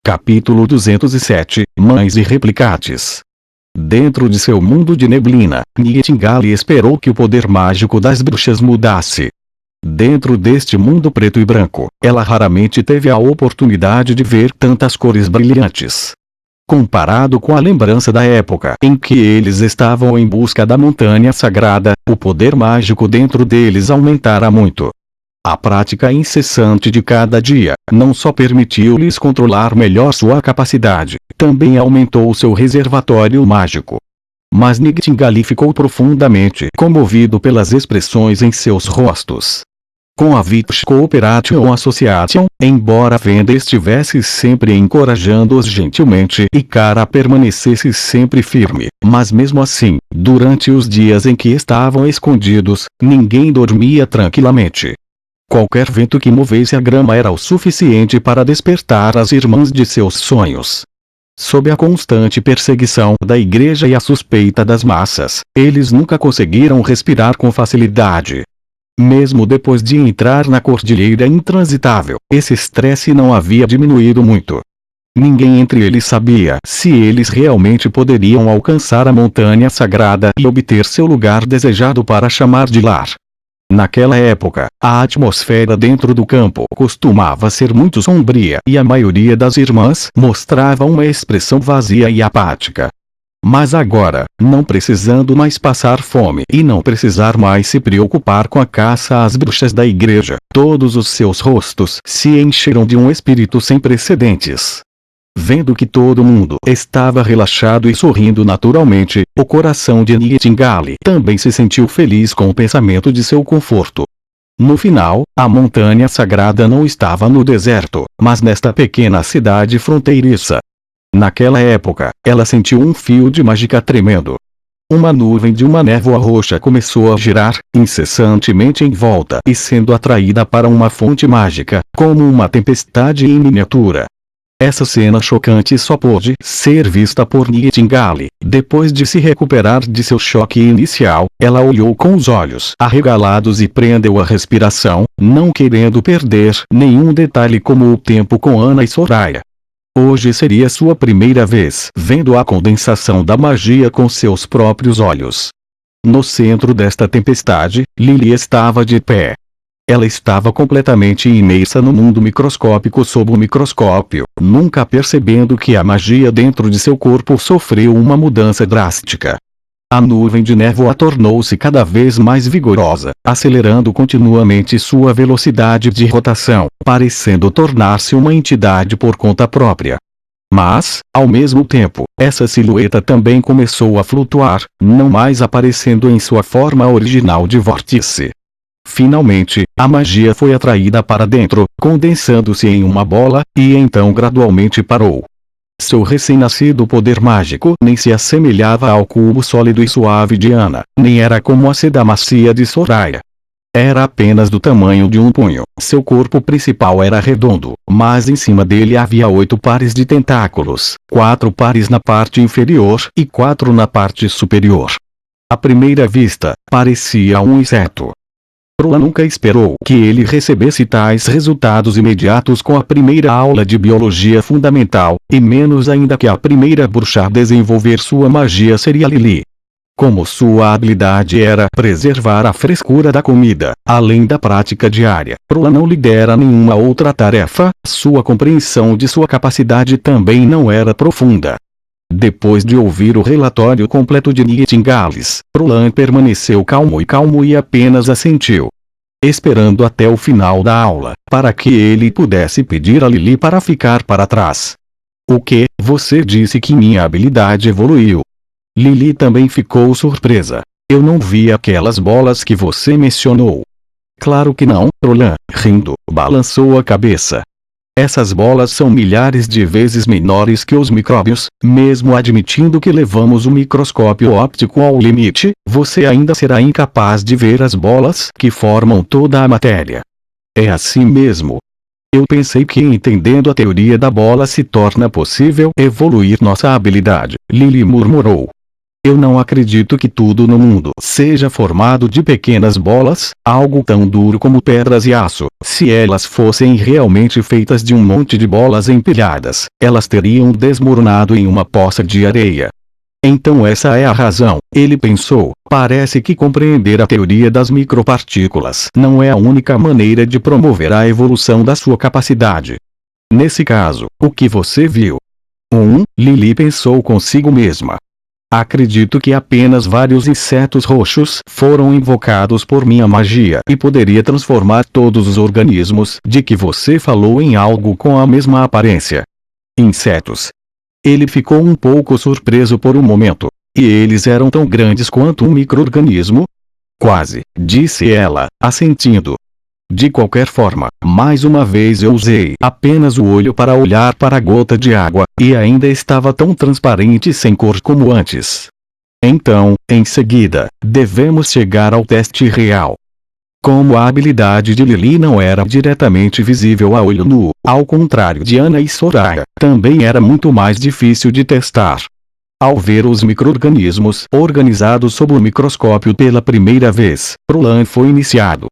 Capítulo 207 Mães e Replicantes. Dentro de seu mundo de neblina, Nightingale esperou que o poder mágico das bruxas mudasse. Dentro deste mundo preto e branco, ela raramente teve a oportunidade de ver tantas cores brilhantes. Comparado com a lembrança da época em que eles estavam em busca da montanha sagrada, o poder mágico dentro deles aumentara muito. A prática incessante de cada dia, não só permitiu-lhes controlar melhor sua capacidade, também aumentou seu reservatório mágico. Mas Nightingale ficou profundamente comovido pelas expressões em seus rostos. Com a Witch Cooperation Association, embora Venda estivesse sempre encorajando-os gentilmente e Kara permanecesse sempre firme, mas mesmo assim, durante os dias em que estavam escondidos, ninguém dormia tranquilamente. Qualquer vento que movesse a grama era o suficiente para despertar as irmãs de seus sonhos. Sob a constante perseguição da igreja e a suspeita das massas, eles nunca conseguiram respirar com facilidade. Mesmo depois de entrar na cordilheira intransitável, esse estresse não havia diminuído muito. Ninguém entre eles sabia se eles realmente poderiam alcançar a montanha sagrada e obter seu lugar desejado para chamar de lar. Naquela época, a atmosfera dentro do campo costumava ser muito sombria e a maioria das irmãs mostrava uma expressão vazia e apática. Mas agora, não precisando mais passar fome e não precisar mais se preocupar com a caça às bruxas da igreja, todos os seus rostos se encheram de um espírito sem precedentes. Vendo que todo mundo estava relaxado e sorrindo naturalmente, o coração de Nightingale também se sentiu feliz com o pensamento de seu conforto. No final, a montanha sagrada não estava no deserto, mas nesta pequena cidade fronteiriça. Naquela época, ela sentiu um fio de mágica tremendo. Uma nuvem de uma névoa roxa começou a girar, incessantemente em volta e sendo atraída para uma fonte mágica, como uma tempestade em miniatura. Essa cena chocante só pôde ser vista por Nightingale. Depois de se recuperar de seu choque inicial, ela olhou com os olhos arregalados e prendeu a respiração, não querendo perder nenhum detalhe como o tempo com Anna e Soraya. Hoje seria sua primeira vez vendo a condensação da magia com seus próprios olhos. No centro desta tempestade, Lily estava de pé. Ela estava completamente imersa no mundo microscópico sob o microscópio, nunca percebendo que a magia dentro de seu corpo sofreu uma mudança drástica. A nuvem de névoa tornou-se cada vez mais vigorosa, acelerando continuamente sua velocidade de rotação, parecendo tornar-se uma entidade por conta própria. Mas, ao mesmo tempo, essa silhueta também começou a flutuar, não mais aparecendo em sua forma original de vórtice. Finalmente, a magia foi atraída para dentro, condensando-se em uma bola, e então gradualmente parou. Seu recém-nascido poder mágico nem se assemelhava ao cubo sólido e suave de Anna, nem era como a seda macia de Soraya. Era apenas do tamanho de um punho. Seu corpo principal era redondo, mas em cima dele havia 8 pares de tentáculos, 4 pares na parte inferior e 4 na parte superior. À primeira vista, parecia um inseto. Roland nunca esperou que ele recebesse tais resultados imediatos com a primeira aula de biologia fundamental, e menos ainda que a primeira bruxa a desenvolver sua magia seria Lily. Como sua habilidade era preservar a frescura da comida, além da prática diária, Roland não lhe dera nenhuma outra tarefa, sua compreensão de sua capacidade também não era profunda. Depois de ouvir o relatório completo de Nightingale, Roland permaneceu calmo e apenas assentiu. Esperando até o final da aula, para que ele pudesse pedir a Lily para ficar para trás. O que? Você disse que minha habilidade evoluiu. Lily também ficou surpresa. Eu não vi aquelas bolas que você mencionou. Claro que não, Roland, rindo, balançou a cabeça. Essas bolas são milhares de vezes menores que os micróbios, mesmo admitindo que levamos o microscópio óptico ao limite, você ainda será incapaz de ver as bolas que formam toda a matéria. É assim mesmo. Eu pensei que entendendo a teoria da bola se torna possível evoluir nossa habilidade, Lily murmurou. Eu não acredito que tudo no mundo seja formado de pequenas bolas, algo tão duro como pedras e aço. Se elas fossem realmente feitas de um monte de bolas empilhadas, elas teriam desmoronado em uma poça de areia. Então essa é a razão, ele pensou. Parece que compreender a teoria das micropartículas não é a única maneira de promover a evolução da sua capacidade. Nesse caso, o que você viu? Lily pensou consigo mesma. Acredito que apenas vários insetos roxos foram invocados por minha magia e poderia transformar todos os organismos de que você falou em algo com a mesma aparência. Insetos. Ele ficou um pouco surpreso por um momento. E eles eram tão grandes quanto um micro-organismo? Quase, disse ela, assentindo. De qualquer forma, mais uma vez eu usei apenas o olho para olhar para a gota de água, e ainda estava tão transparente e sem cor como antes. Então, em seguida, devemos chegar ao teste real. Como a habilidade de Lily não era diretamente visível a olho nu, ao contrário de Ana e Soraya, também era muito mais difícil de testar. Ao ver os micro-organismos organizados sob o microscópio pela primeira vez, Roland foi iniciado.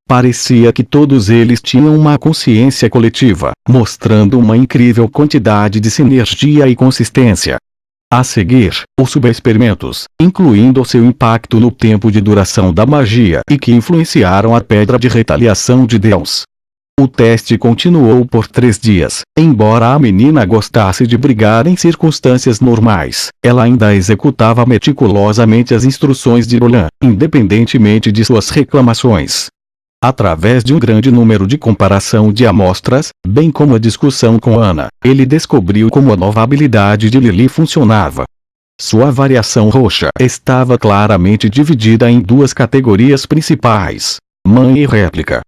Parecia que todos eles tinham uma consciência coletiva, mostrando uma incrível quantidade de sinergia e consistência. A seguir, os subexperimentos, incluindo seu impacto no tempo de duração da magia e que influenciaram a pedra de retaliação de Deus. O teste continuou por 3 dias. Embora a menina gostasse de brigar em circunstâncias normais, ela ainda executava meticulosamente as instruções de Roland, independentemente de suas reclamações. Através de um grande número de comparação de amostras, bem como a discussão com Ana, ele descobriu como a nova habilidade de Lily funcionava. Sua variação roxa estava claramente dividida em 2 categorias principais: mãe e réplica.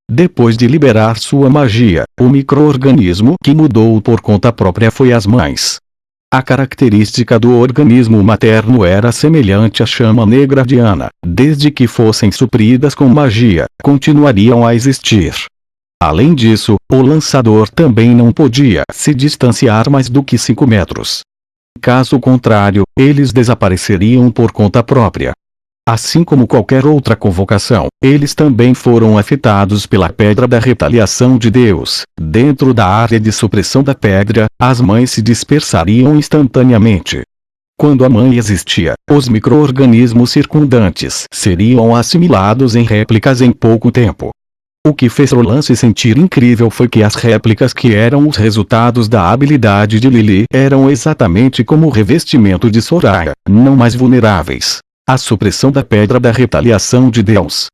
Depois de liberar sua magia, o micro-organismo que mudou por conta própria foi as mães. A característica do organismo materno era semelhante à chama negra de Ana. Desde que fossem supridas com magia, continuariam a existir. Além disso, o lançador também não podia se distanciar mais do que 5 metros. Caso contrário, eles desapareceriam por conta própria. Assim como qualquer outra convocação, eles também foram afetados pela pedra da retaliação de Deus. Dentro da área de supressão da pedra, as mães se dispersariam instantaneamente. Quando a mãe existia, os micro-organismos circundantes seriam assimilados em réplicas em pouco tempo. O que fez Roland se sentir incrível foi que as réplicas que eram os resultados da habilidade de Lily eram exatamente como o revestimento de Soraya, não mais vulneráveis. A supressão da pedra da retaliação de Deus.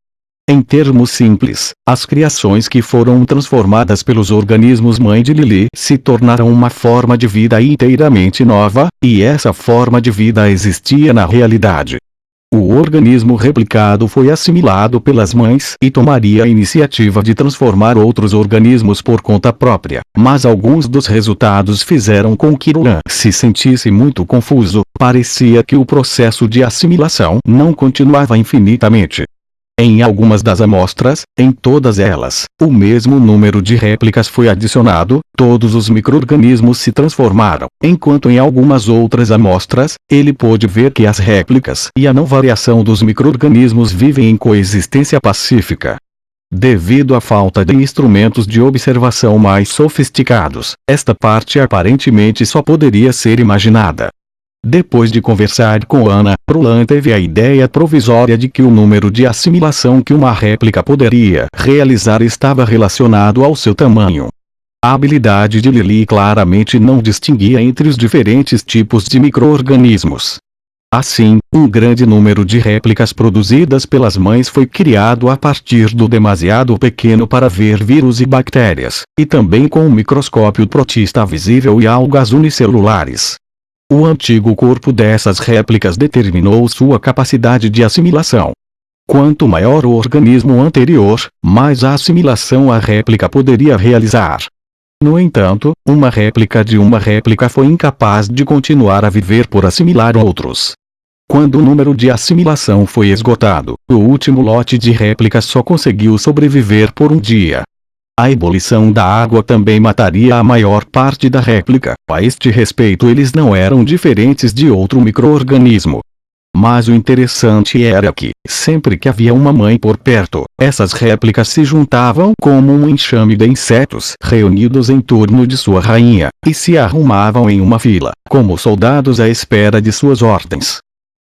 Em termos simples, as criações que foram transformadas pelos organismos mãe de Lily se tornaram uma forma de vida inteiramente nova, e essa forma de vida existia na realidade. O organismo replicado foi assimilado pelas mães e tomaria a iniciativa de transformar outros organismos por conta própria, mas alguns dos resultados fizeram com que Roland se sentisse muito confuso. Parecia que o processo de assimilação não continuava infinitamente. Em algumas das amostras, em todas elas, o mesmo número de réplicas foi adicionado, todos os micro-organismos se transformaram, enquanto em algumas outras amostras, ele pôde ver que as réplicas e a não variação dos micro-organismos vivem em coexistência pacífica. Devido à falta de instrumentos de observação mais sofisticados, esta parte aparentemente só poderia ser imaginada. Depois de conversar com Ana, Roland teve a ideia provisória de que o número de assimilação que uma réplica poderia realizar estava relacionado ao seu tamanho. A habilidade de Lily claramente não distinguia entre os diferentes tipos de micro-organismos. Assim, um grande número de réplicas produzidas pelas mães foi criado a partir do demasiado pequeno para ver vírus e bactérias, e também com um microscópio protista visível e algas unicelulares. O antigo corpo dessas réplicas determinou sua capacidade de assimilação. Quanto maior o organismo anterior, mais a assimilação a réplica poderia realizar. No entanto, uma réplica de uma réplica foi incapaz de continuar a viver por assimilar outros. Quando o número de assimilação foi esgotado, o último lote de réplicas só conseguiu sobreviver por um dia. A ebulição da água também mataria a maior parte da réplica. A este respeito, eles não eram diferentes de outro micro-organismo. Mas o interessante era que, sempre que havia uma mãe por perto, essas réplicas se juntavam como um enxame de insetos reunidos em torno de sua rainha, e se arrumavam em uma fila, como soldados à espera de suas ordens.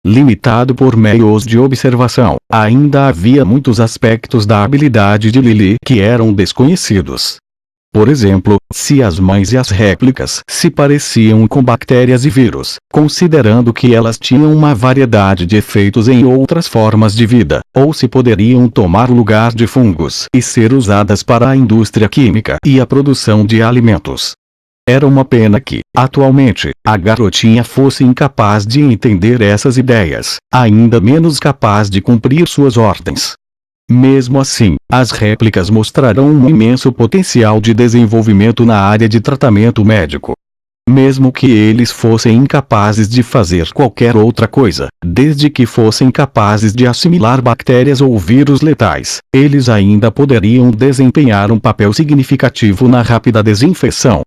Limitado por meios de observação, ainda havia muitos aspectos da habilidade de Lily que eram desconhecidos. Por exemplo, se as mães e as réplicas se pareciam com bactérias e vírus, considerando que elas tinham uma variedade de efeitos em outras formas de vida, ou se poderiam tomar lugar de fungos e ser usadas para a indústria química e a produção de alimentos. Era uma pena que, atualmente, a garotinha fosse incapaz de entender essas ideias, ainda menos capaz de cumprir suas ordens. Mesmo assim, as réplicas mostrarão um imenso potencial de desenvolvimento na área de tratamento médico. Mesmo que eles fossem incapazes de fazer qualquer outra coisa, desde que fossem capazes de assimilar bactérias ou vírus letais, eles ainda poderiam desempenhar um papel significativo na rápida desinfecção.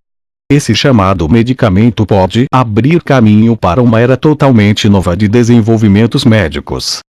Esse chamado medicamento pode abrir caminho para uma era totalmente nova de desenvolvimentos médicos.